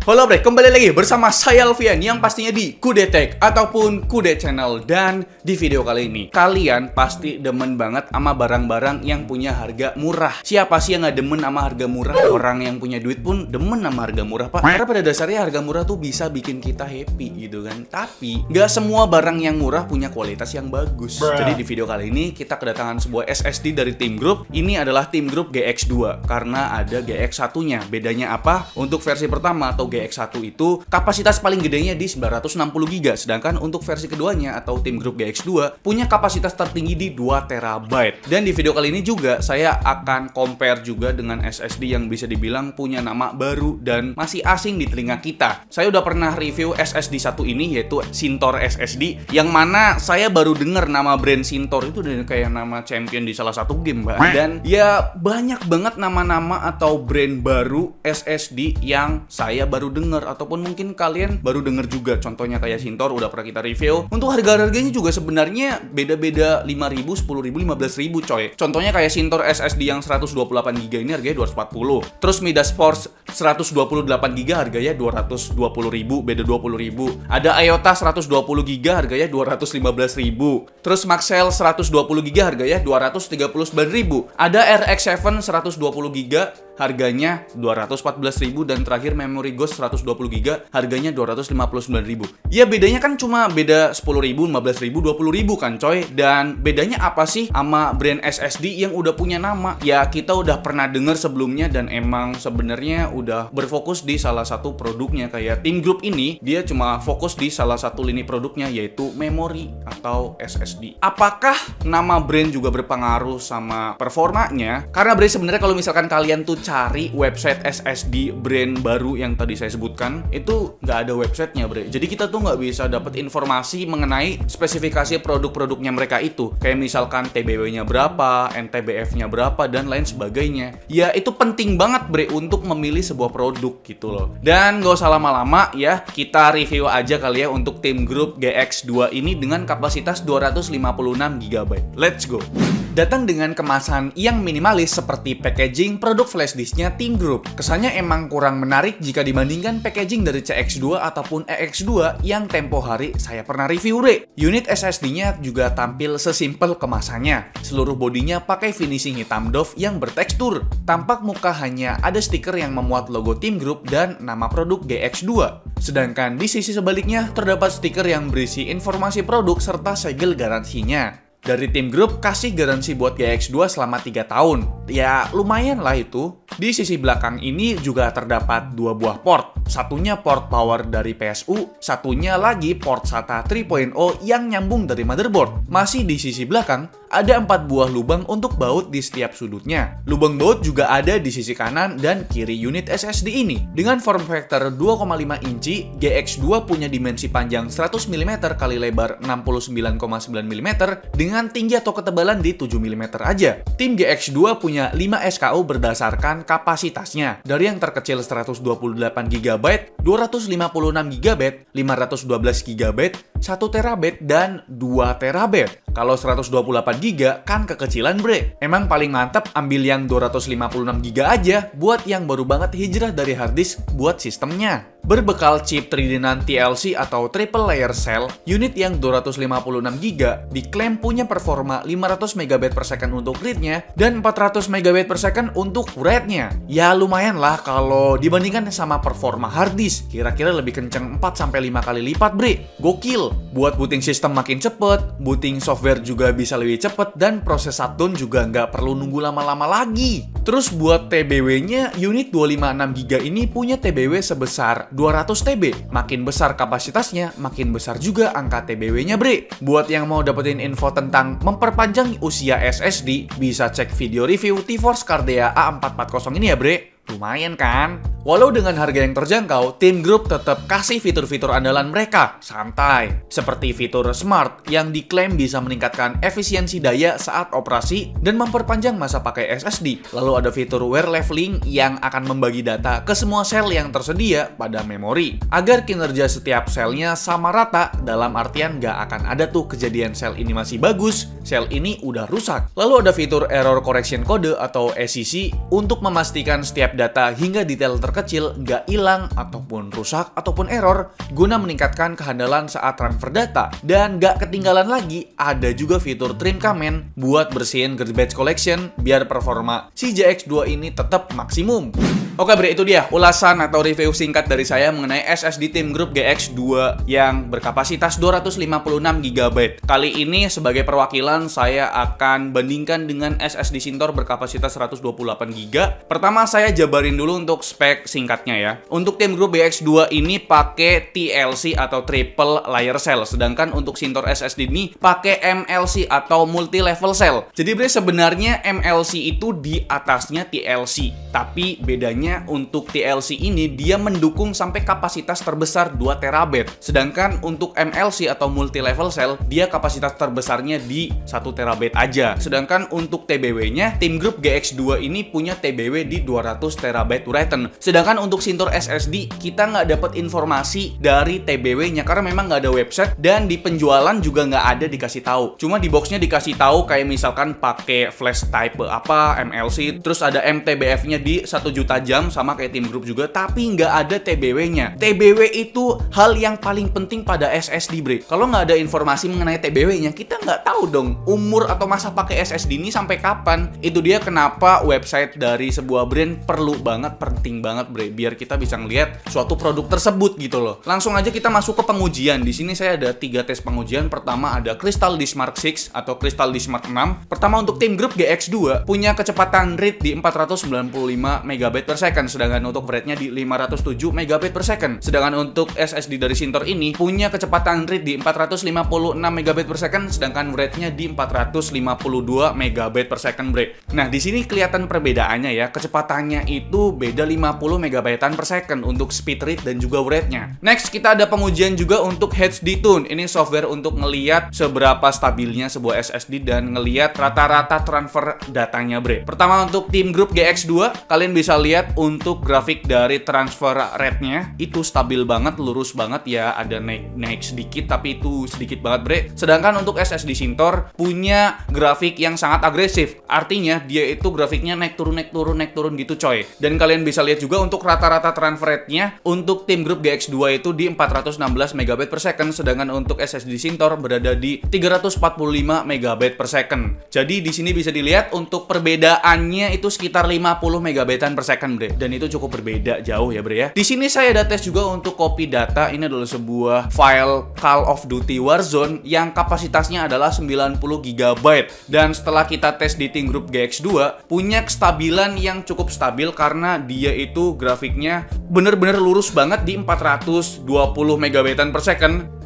Halo bre, kembali lagi bersama saya Alfian yang pastinya di Kude Tech ataupun Kude Channel. Dan di video kali ini kalian pasti demen banget sama barang-barang yang punya harga murah. Siapa sih yang gak demen sama harga murah? Orang yang punya duit pun demen sama harga murah, Pak. Karena pada dasarnya harga murah tuh bisa bikin kita happy gitu kan. Tapi gak semua barang yang murah punya kualitas yang bagus. Jadi di video kali ini kita kedatangan sebuah SSD dari Team Group. Ini adalah Team Group GX2 karena ada GX1-nya. Bedanya apa? Untuk versi pertama atau GX1 itu kapasitas paling gedenya di 960GB, sedangkan untuk versi keduanya atau Team Group GX2 punya kapasitas tertinggi di 2TB. Dan di video kali ini juga saya akan compare juga dengan SSD yang bisa dibilang punya nama baru dan masih asing di telinga kita. Saya udah pernah review SSD satu ini yaitu Sintor SSD, yang mana saya baru dengar nama brand Sintor itu dari kayak nama champion di salah satu game, Mbak. Dan ya banyak banget nama-nama atau brand baru SSD yang saya baru denger ataupun mungkin kalian baru denger juga. Contohnya kayak Sintor udah pernah kita review. Untuk harga-harganya juga sebenarnya beda-beda 5.000, 10.000, 15.000 coy. Contohnya kayak Sintor SSD yang 128GB ini harganya 240. Terus Midas Force 128GB harganya 220.000, beda 20.000. Ada IOTA 120GB harganya 215.000. Terus Maxell 120GB harganya 239.000. Ada RX7 120GB harganya 214.000 dan terakhir Memory Ghost 120GB harganya 259.000. Ya bedanya kan cuma beda 10.000, 15.000, 20.000 kan coy. Dan bedanya apa sih sama brand SSD yang udah punya nama? Ya kita udah pernah denger sebelumnya dan emang sebenarnya udah berfokus di salah satu produknya. Kayak Team Group ini dia cuma fokus di salah satu lini produknya yaitu memori atau SSD. Apakah nama brand juga berpengaruh sama performanya? Karena brand sebenarnya kalau misalkan kalian tuh cari website SSD brand baru yang tadi saya sebutkan, itu nggak ada websitenya bre. Jadi kita tuh nggak bisa dapat informasi mengenai spesifikasi produk-produknya mereka itu. Kayak misalkan TBW-nya berapa, NTBF-nya berapa, dan lain sebagainya. Ya itu penting banget bre untuk memilih sebuah produk gitu loh. Dan nggak usah lama-lama ya, kita review aja kali ya untuk Team Group GX2 ini dengan kapasitas 256GB. Let's go! Datang dengan kemasan yang minimalis seperti packaging produk flash disknya Team Group. Kesannya emang kurang menarik jika dibandingkan packaging dari CX2 ataupun EX2 yang tempo hari saya pernah review re. Unit SSD-nya juga tampil sesimpel kemasannya. Seluruh bodinya pakai finishing hitam doff yang bertekstur. Tampak muka hanya ada stiker yang memuat logo Team Group dan nama produk GX2. Sedangkan di sisi sebaliknya terdapat stiker yang berisi informasi produk serta segel garansinya. Dari Team Group kasih garansi buat GX2 selama 3 tahun. Ya lumayan lah itu. Di sisi belakang ini juga terdapat 2 buah port. Satunya port power dari PSU, satunya lagi port SATA 3.0 yang nyambung dari motherboard. Masih di sisi belakang, ada 4 buah lubang untuk baut di setiap sudutnya. Lubang baut juga ada di sisi kanan dan kiri unit SSD ini. Dengan form factor 2,5 inci, GX2 punya dimensi panjang 100mm kali lebar 69,9mm dengan tinggi atau ketebalan di 7mm aja. Tim GX2 punya 5 SKU berdasarkan kapasitasnya. Dari yang terkecil 128GB, 256GB, 512GB, 1TB, dan 2TB. Kalau 128GB kan kekecilan bre. Emang paling mantap ambil yang 256GB aja buat yang baru banget hijrah dari harddisk buat sistemnya. Berbekal chip 3D NAND TLC atau Triple Layer Cell, unit yang 256GB diklaim punya performa 500MB/s untuk read-nya dan 400MB/s untuk write-nya. Ya lumayan lah kalau dibandingkan sama performa harddisk, kira-kira lebih kenceng 4-5 kali lipat bre. Gokil! Buat booting sistem makin cepet, booting software juga bisa lebih cepet, dan proses shutdown juga nggak perlu nunggu lama-lama lagi. Terus buat TBW-nya, unit 256GB ini punya TBW sebesar 200TB. Makin besar kapasitasnya, makin besar juga angka TBW-nya bre. Buat yang mau dapetin info tentang memperpanjang usia SSD, bisa cek video review T-Force Cardea A440 ini ya bre. Lumayan kan? Walau dengan harga yang terjangkau, Team Group tetap kasih fitur-fitur andalan mereka, santai. Seperti fitur Smart yang diklaim bisa meningkatkan efisiensi daya saat operasi dan memperpanjang masa pakai SSD. Lalu ada fitur Wear Leveling yang akan membagi data ke semua sel yang tersedia pada memori, agar kinerja setiap selnya sama rata, dalam artian nggak akan ada tuh kejadian sel ini masih bagus, sel ini udah rusak. Lalu ada fitur Error Correction Code atau ECC untuk memastikan setiap data hingga detail terkecil, nggak hilang, ataupun rusak, ataupun error, guna meningkatkan kehandalan saat transfer data. Dan nggak ketinggalan lagi, ada juga fitur trim comment buat bersihin garbage collection biar performa si GX2 ini tetap maksimum. Oke bre, itu dia ulasan atau review singkat dari saya mengenai SSD Team Group GX2 yang berkapasitas 256GB. Kali ini sebagai perwakilan saya akan bandingkan dengan SSD Sintor berkapasitas 128GB. Pertama saya jabarin dulu untuk spek singkatnya ya. Untuk Team Group GX2 ini pakai TLC atau Triple Layer Cell, sedangkan untuk Sintor SSD ini pakai MLC atau Multi Level Cell. Jadi bre, sebenarnya MLC itu di atasnya TLC, tapi bedanya untuk TLC ini dia mendukung sampai kapasitas terbesar 2TB. Sedangkan untuk MLC atau Multi Level Cell dia kapasitas terbesarnya di 1TB aja. Sedangkan untuk TBW-nya Team Group GX2 ini punya TBW di 200TB written. Sedangkan untuk Sintor SSD kita nggak dapat informasi dari TBW-nya karena memang nggak ada website dan di penjualan juga nggak ada dikasih tahu. Cuma di boxnya dikasih tahu kayak misalkan pakai flash type apa MLC, terus ada MTBF-nya di 1 juta jam sama kayak Team Group juga, tapi nggak ada TBW-nya. TBW itu hal yang paling penting pada SSD bre. Kalau nggak ada informasi mengenai TBW-nya, kita nggak tahu dong umur atau masa pakai SSD ini sampai kapan. Itu dia kenapa website dari sebuah brand perlu banget, penting banget bre, biar kita bisa ngelihat suatu produk tersebut gitu loh. Langsung aja kita masuk ke pengujian. Di sini saya ada 3 tes pengujian. Pertama ada Crystal Disk Mark 6 atau Crystal Disk Mark 6. Pertama untuk Team Group GX2 punya kecepatan read di 495 MB/s, sedangkan untuk write-nya di 507 MB/s. Sedangkan untuk SSD dari Sintor ini punya kecepatan read di 456 MB/s, sedangkan write-nya di 452 MB/s bre. Nah, di sini kelihatan perbedaannya ya. Kecepatannya itu beda 50 MB/s untuk speed read dan juga write-nya. Next, kita ada pengujian juga untuk HD Tune. Ini software untuk ngeliat seberapa stabilnya sebuah SSD dan ngeliat rata-rata transfer datanya bre. Pertama untuk Team Group GX2, kalian bisa lihat untuk grafik dari transfer rate-nya itu stabil banget, lurus banget ya, ada naik sedikit tapi itu sedikit banget bre. Sedangkan untuk SSD Sintor punya grafik yang sangat agresif, artinya dia itu grafiknya naik turun gitu coy. Dan kalian bisa lihat juga untuk rata-rata transfer rate-nya untuk Team Group GX2 itu di 416 MB/s, sedangkan untuk SSD Sintor berada di 345 MB/s. Jadi di sini bisa dilihat untuk perbedaannya itu sekitar 50 MB/s bre. Dan itu cukup berbeda jauh ya bre ya. Di sini saya ada tes juga untuk copy data. Ini adalah sebuah file Call of Duty Warzone yang kapasitasnya adalah 90GB. Dan setelah kita tes di Team Group GX2 punya kestabilan yang cukup stabil karena dia itu grafiknya bener-bener lurus banget di 420 MB/s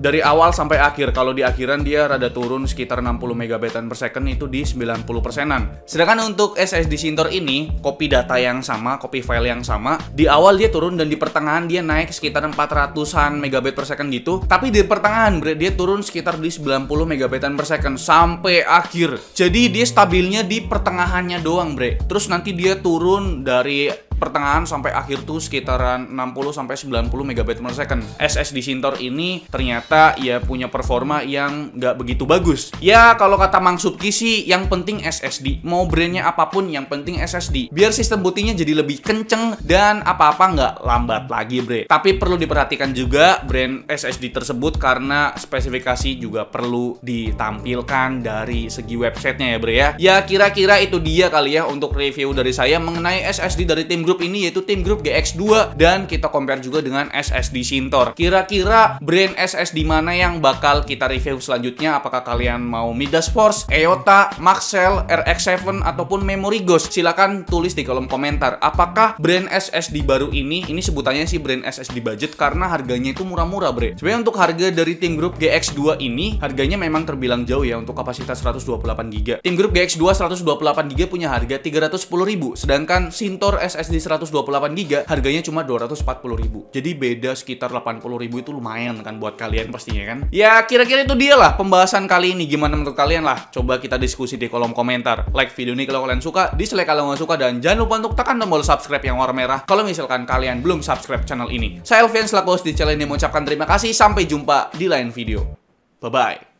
dari awal sampai akhir. Kalau di akhiran dia rada turun sekitar 60 MB/s itu di 90%-an. Sedangkan untuk SSD Sintor ini copy data yang sama, copy file yang sama, di awal dia turun dan di pertengahan dia naik sekitar 400-an MB/s gitu, tapi di pertengahan dia turun sekitar di 90 MB/s sampai akhir. Jadi dia stabilnya di pertengahannya doang bre. Terus nanti dia turun dari pertengahan sampai akhir tuh sekitaran 60 sampai 90 MB/s. SSD Sintor ini ternyata ya punya performa yang nggak begitu bagus. Ya kalau kata Mang Subki sih yang penting SSD. Mau brandnya apapun yang penting SSD. Biar sistem bootingnya jadi lebih kenceng dan apa-apa nggak lambat lagi bre. Tapi perlu diperhatikan juga brand SSD tersebut karena spesifikasi juga perlu ditampilkan dari segi websitenya ya bre ya. Ya kira-kira itu dia kali ya untuk review dari saya mengenai SSD dari Team Group ini, yaitu Team Group GX2, dan kita compare juga dengan SSD Sintor. Kira-kira brand SSD mana yang bakal kita review selanjutnya? Apakah kalian mau Midas Force, EOTA, Maxell, RX7 ataupun Memory Ghost? Silahkan tulis di kolom komentar. Apakah brand SSD baru ini sebutannya sih brand SSD budget karena harganya itu murah-murah bre. Sebenarnya untuk harga dari Team Group GX2 ini harganya memang terbilang jauh ya untuk kapasitas 128GB. Team Group GX2 128GB punya harga 310.000, sedangkan Sintor SSD 128GB harganya cuma 240.000. Jadi beda sekitar 80.000, itu lumayan kan buat kalian pastinya kan. Ya kira-kira itu dia lah pembahasan kali ini. Gimana menurut kalian lah? Coba kita diskusi di kolom komentar. Like video ini kalau kalian suka, dislike kalau nggak suka, dan jangan lupa untuk tekan tombol subscribe yang warna merah kalau misalkan kalian belum subscribe channel ini. Saya Alfian selaku host di channel ini mengucapkan terima kasih. Sampai jumpa di lain video. Bye-bye.